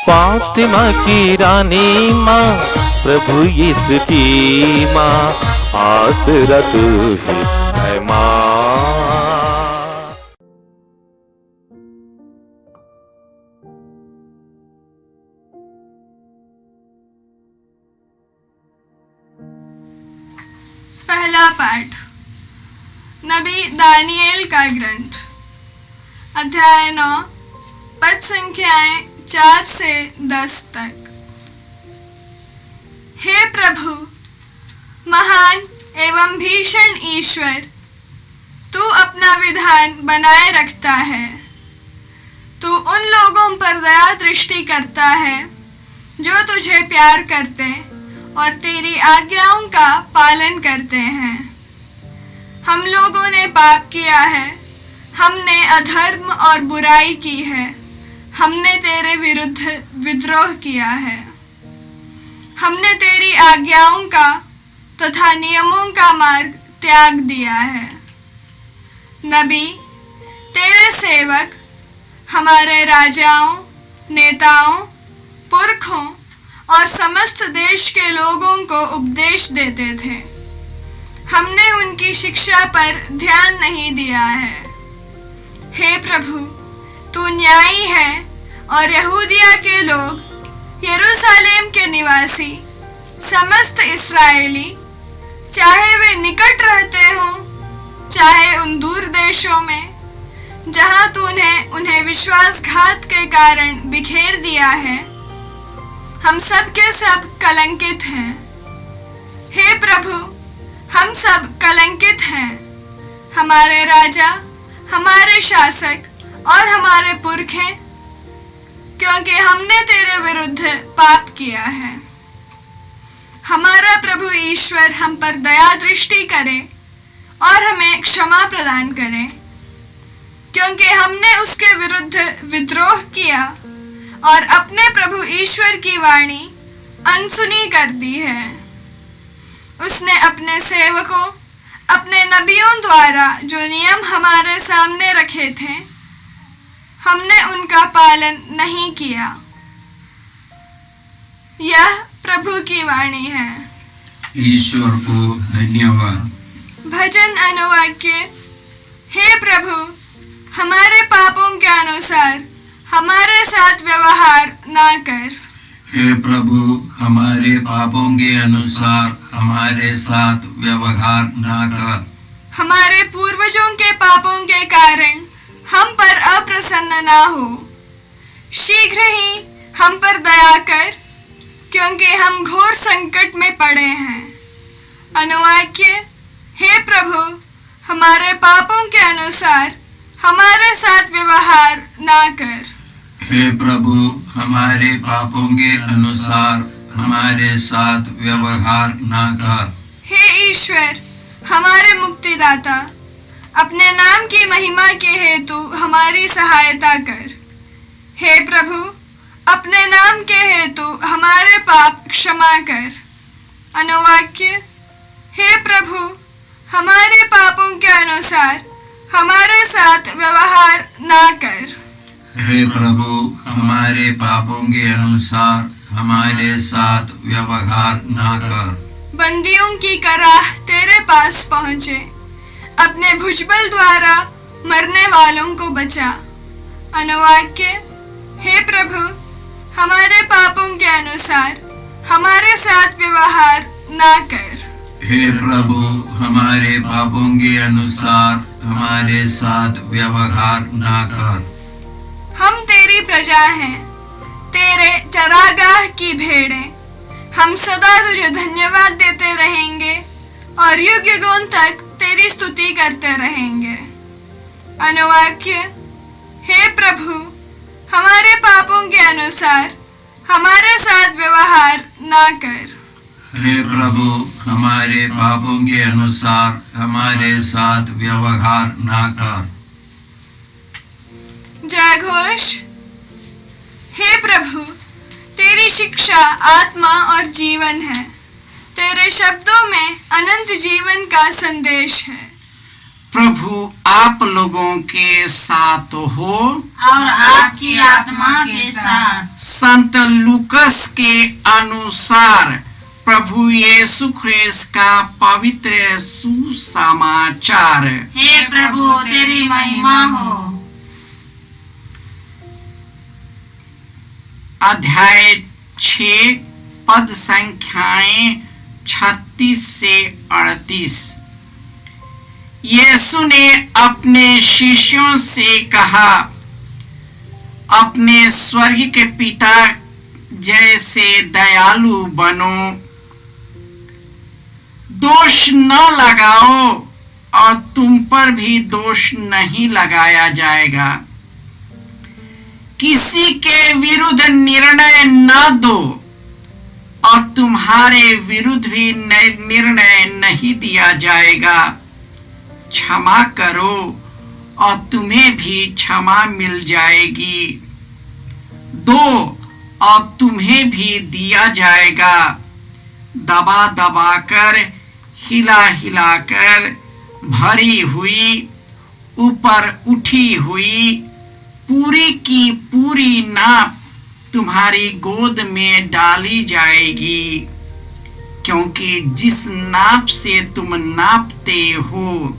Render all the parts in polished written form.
फातिमा की रानी माँ, प्रभु यीशु की माँ, आसरा तू ही है माँ। पहला पाठ नबी दानिएल का ग्रंथ, अध्याय 9, पद संख्याएं 4 से 10 तक। हे प्रभु, महान एवं भीषण ईश्वर, तू अपना विधान बनाए रखता है। तू उन लोगों पर दया दृष्टि करता है जो तुझे प्यार करते और तेरी आज्ञाओं का पालन करते हैं। हम लोगों ने पाप किया है, हमने अधर्म और बुराई की है, हमने तेरे विरुद्ध विद्रोह किया है। हमने तेरी आज्ञाओं का तथा नियमों का मार्ग त्याग दिया है। नबी, तेरे सेवक हमारे राजाओं, नेताओं, पुरखों और समस्त देश के लोगों को उपदेश देते थे। हमने उनकी शिक्षा पर ध्यान नहीं दिया है। हे प्रभु, तू न्यायी है और यहूदिया के लोग, यरूशलेम के निवासी, समस्त इस्राएली, चाहे वे निकट रहते हों, चाहे उन दूर देशों में, जहां तूने उन्हें विश्वासघात के कारण बिखेर दिया है, हम सब के सब कलंकित हैं। हे प्रभु, हम सब कलंकित हैं। हमारे राजा, हमारे शासक और हमारे पुरखे, क्योंकि हमने तेरे विरुद्ध पाप किया है। हमारा प्रभु ईश्वर हम पर दया दृष्टि करे और हमें क्षमा प्रदान करे, क्योंकि हमने उसके विरुद्ध विद्रोह किया और अपने प्रभु ईश्वर की वाणी अनसुनी कर दी है। उसने अपने सेवकों, अपने नबियों द्वारा जो नियम हमारे सामने रखे थे, हमने उनका पालन नहीं किया। यह प्रभु की वाणी है। ईश्वर को धन्यवाद। भजन अनुवाक्य। हे प्रभु, हमारे पापों के अनुसार हमारे साथ व्यवहार ना कर। हे प्रभु, हमारे पापों के अनुसार हमारे साथ व्यवहार ना कर। हमारे पूर्वजों के पापों के कारण हम पर अप्रसन्न ना हो। शीघ्र ही हम पर दया कर, क्योंकि हम घोर संकट में पड़े हैं। अनुवाक्य। हे प्रभु, हमारे पापों के अनुसार हमारे साथ व्यवहार ना कर। हे प्रभु, हमारे पापों के अनुसार हमारे साथ व्यवहार ना कर। हे ईश्वर, हमारे मुक्तिदाता, अपने नाम की महिमा के हेतु हमारी सहायता कर। हे प्रभु, अपने नाम के हेतु हमारे पाप क्षमा कर। अनुवाक्य। हे प्रभु, हमारे पापों के अनुसार हमारे साथ व्यवहार ना कर। हे प्रभु, हमारे पापों के अनुसार हमारे साथ व्यवहार ना कर। बंदियों की कराह तेरे पास पहुँचे, अपने भुजबल द्वारा मरने वालों को बचा। अनुवाक्य। हे प्रभु, हमारे पापों के अनुसार हमारे साथ व्यवहार ना कर। हे प्रभु, हमारे पापों के अनुसार हमारे साथ व्यवहार ना कर। हम तेरी प्रजा हैं, तेरे चरागाह की भेड़ें। हम सदा तुझे धन्यवाद देते रहेंगे और युग युगों तक तेरी स्तुति करते रहेंगे। अनुवाक्य। हे प्रभु, हमारे पापों के अनुसार हमारे साथ व्यवहार ना कर। हे प्रभु, हमारे पापों के अनुसार हमारे साथ व्यवहार ना कर। जय घोष। हे प्रभु, तेरी शिक्षा आत्मा और जीवन है, तेरे शब्दों में अनंत जीवन का संदेश है। प्रभु आप लोगों के साथ हो और आपकी आत्मा के साथ। संत लूकस के अनुसार प्रभु यीशु ख्रिस्त का पवित्र सुसमाचार। हे प्रभु तेरी महिमा हो। अध्याय 6 पद संख्याएं 36 से 38। यीशु ने अपने शिष्यों से कहा, अपने स्वर्ग के पिता जैसे दयालु बनो, दोष न लगाओ और तुम पर भी दोष नहीं लगाया जाएगा। किसी के विरुद्ध निर्णय न दो और तुम्हारे विरुद्ध भी निर्णय नहीं दिया जाएगा। क्षमा करो और तुम्हें भी क्षमा मिल जाएगी। दो और तुम्हें भी दिया जाएगा। दबा दबा कर, हिला हिला कर, भरी हुई, ऊपर उठी हुई, पूरी की पूरी नाप तुम्हारी गोद में डाली जाएगी। क्योंकि जिस नाप से तुम नापते हो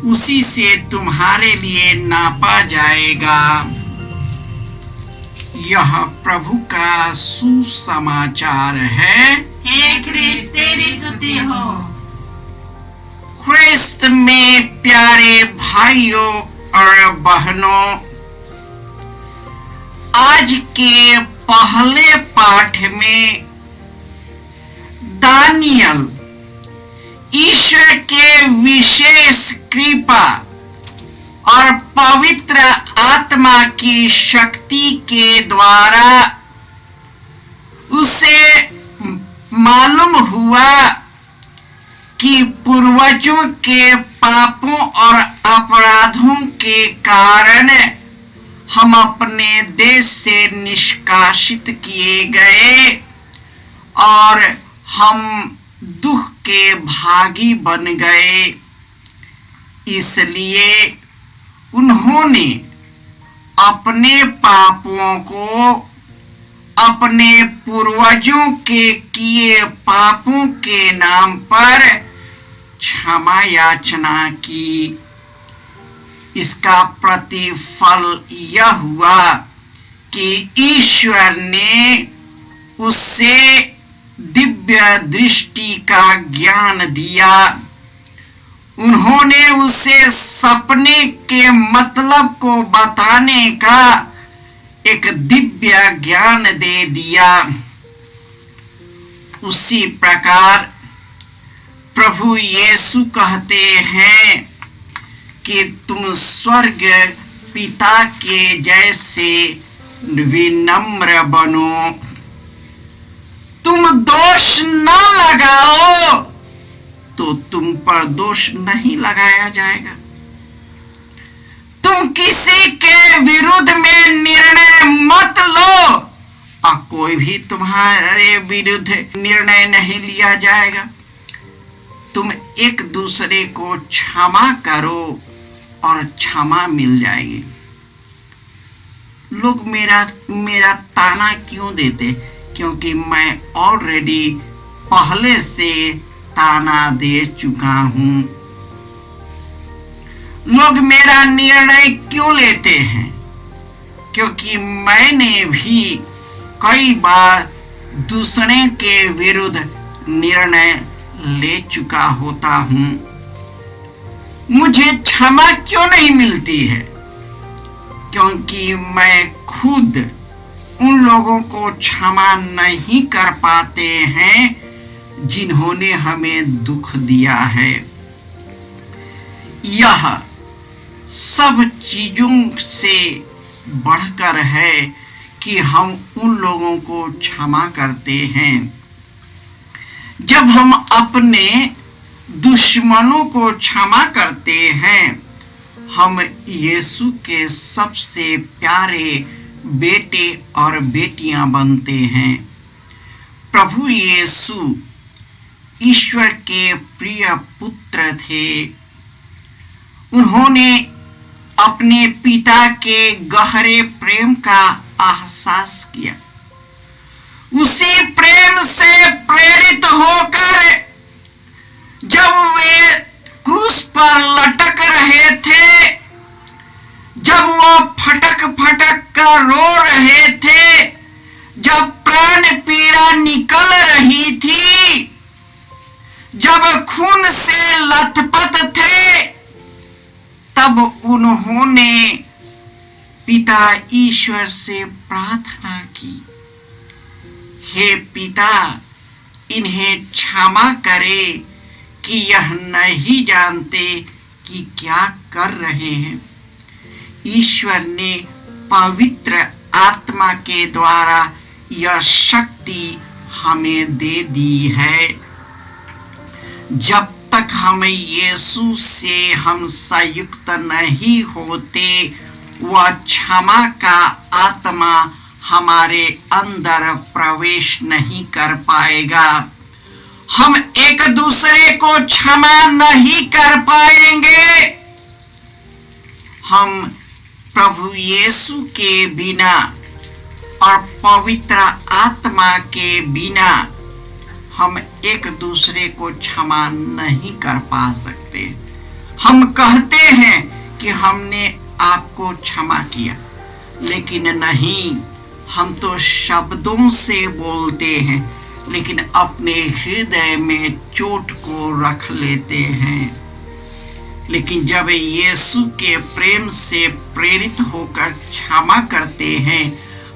उसी से तुम्हारे लिए नापा जाएगा। यह प्रभु का सुसमाचार है। हे ख्रिस्त तेरी स्तुति हो। ख्रिस्त में प्यारे भाइयों और बहनों, आज के पहले पाठ में दानियल ईश्वर के विशेष कृपा और पवित्र आत्मा की शक्ति के द्वारा उसे मालूम हुआ कि पूर्वजों के पापों और अपराधों के कारण हम अपने देश से निष्कासित किए गए और हम दुख के भागी बन गए। इसलिए उन्होंने अपने पापों को अपने पूर्वजों के किए पापों के नाम पर क्षमा याचना की। इसका प्रतिफल यह हुआ कि ईश्वर ने उससे दिव्य दृष्टि का ज्ञान दिया। उन्होंने उसे सपने के मतलब को बताने का एक दिव्य ज्ञान दे दिया। उसी प्रकार प्रभु यीशु कहते हैं कि तुम स्वर्ग पिता के जैसे विनम्र बनो। तुम दोष न लगाओ तो तुम पर दोष नहीं लगाया जाएगा। तुम किसी के विरुद्ध में निर्णय मत लो और कोई भी तुम्हारे विरुद्ध निर्णय नहीं लिया जाएगा। तुम एक दूसरे को क्षमा करो और क्षमा मिल जाएगी। लोग मेरा ताना क्यों देते? क्योंकि मैं ऑलरेडी पहले से ताना दे चुका हूं। लोग मेरा निर्णय क्यों लेते हैं? क्योंकि मैंने भी कई बार दूसरे के विरुद्ध निर्णय ले चुका होता हूं। मुझे क्षमा क्यों नहीं मिलती है? क्योंकि मैं खुद उन लोगों को क्षमा नहीं कर पाते हैं जिन्होंने हमें दुख दिया है। यह सब चीजों से बढ़कर है कि हम उन लोगों को क्षमा करते हैं। जब हम अपने दुश्मनों को क्षमा करते हैं, हम यीशु के सबसे प्यारे बेटे और बेटियां बनते हैं। प्रभु यीशु ईश्वर के प्रिय पुत्र थे। उन्होंने अपने पिता के गहरे प्रेम का एहसास किया। उसी प्रेम से प्रेरित होकर जब वे क्रूस पर लटक रहे थे, जब वो फटक फटक कर रो रहे थे, जब प्राण पीड़ा निकल रही थी, जब खून से लथपथ थे, तब उन्होंने पिता ईश्वर से प्रार्थना की, हे पिता, इन्हें क्षमा करे कि यह नहीं जानते कि क्या कर रहे हैं। ईश्वर ने पवित्र आत्मा के द्वारा यह शक्ति हमें दे दी है। जब तक हम यीशु से हम संयुक्त नहीं होते, वह क्षमा का आत्मा हमारे अंदर प्रवेश नहीं कर पाएगा। हम एक दूसरे को क्षमा नहीं कर पाएंगे। हम प्रभु यीशु के बिना और पवित्र आत्मा के बिना हम एक दूसरे को क्षमा नहीं कर पा सकते। हम कहते हैं कि हमने आपको क्षमा किया, लेकिन नहीं, हम तो शब्दों से बोलते हैं, लेकिन अपने हृदय में चोट को रख लेते हैं। लेकिन जब यीशु के प्रेम से प्रेरित होकर क्षमा करते हैं,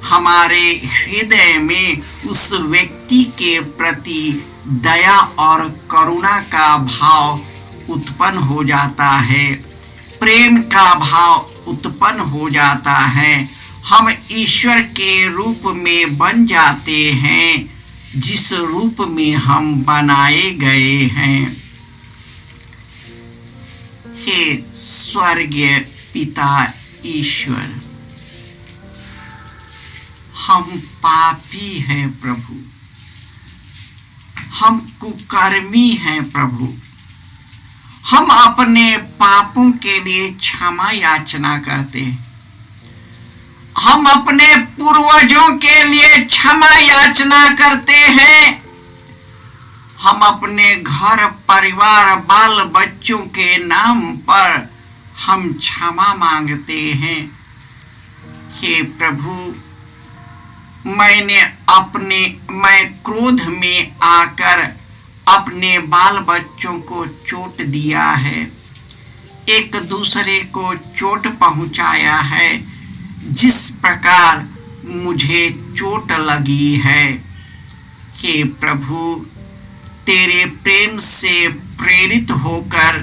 हमारे हृदय में उस व्यक्ति के प्रति दया और करुणा का भाव उत्पन्न हो जाता है, प्रेम का भाव उत्पन्न हो जाता है। हम ईश्वर के रूप में बन जाते हैं, जिस रूप में हम बनाए गए हैं। हे स्वर्गीय पिता ईश्वर, हम पापी हैं प्रभु, हम कुकर्मी हैं प्रभु। हम अपने पापों के लिए क्षमा याचना करते हैं। हम अपने पूर्वजों के लिए क्षमा याचना करते हैं। हम अपने घर परिवार बाल बच्चों के नाम पर हम क्षमा मांगते हैं। हे प्रभु, मैं क्रोध में आकर अपने बाल बच्चों को चोट दिया है, एक दूसरे को चोट पहुंचाया है, जिस प्रकार मुझे चोट लगी है। हे प्रभु, तेरे प्रेम से प्रेरित होकर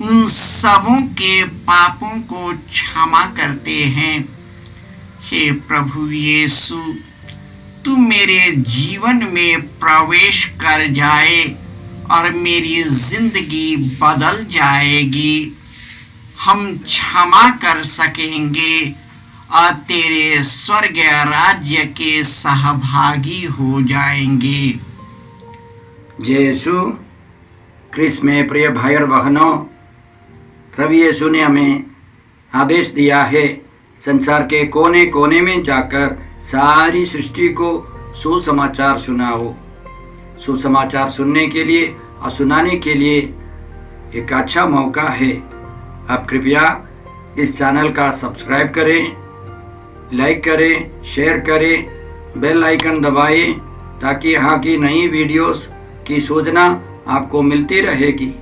उन सबों के पापों को क्षमा करते हैं। हे प्रभु यीशु, तू मेरे जीवन में प्रवेश कर जाए और मेरी जिंदगी बदल जाएगी। हम क्षमा कर सकेंगे और तेरे स्वर्गीय राज्य के सहभागी हो जाएंगे। जय यीशु क्रिस्त में प्रिय भाई और बहनों, प्रभु यीशु ने हमें आदेश दिया है संसार के कोने कोने में जाकर सारी सृष्टि को सुसमाचार सुनाओ। सुसमाचार सुनने के लिए और सुनाने के लिए एक अच्छा मौका है। आप कृपया इस चैनल का सब्सक्राइब करें, लाइक करें, शेयर करें, बेल आइकन दबाएं, ताकि यहाँ की नई वीडियोस की सूचना आपको मिलती रहेगी।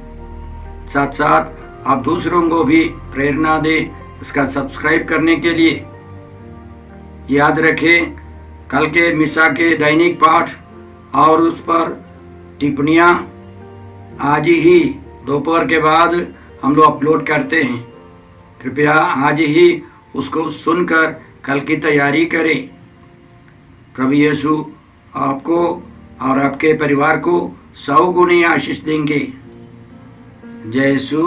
साथ साथ आप दूसरों को भी प्रेरणा दें उसका सब्सक्राइब करने के लिए। याद रखें, कल के मिसा के दैनिक पाठ और उस पर टिप्पणियाँ आज ही दोपहर के बाद हम लोग अपलोड करते हैं। कृपया आज ही उसको सुनकर कल की तैयारी करें। प्रभु यीशु आपको और आपके परिवार को 100 गुनी आशीष देंगे। जय यीशु।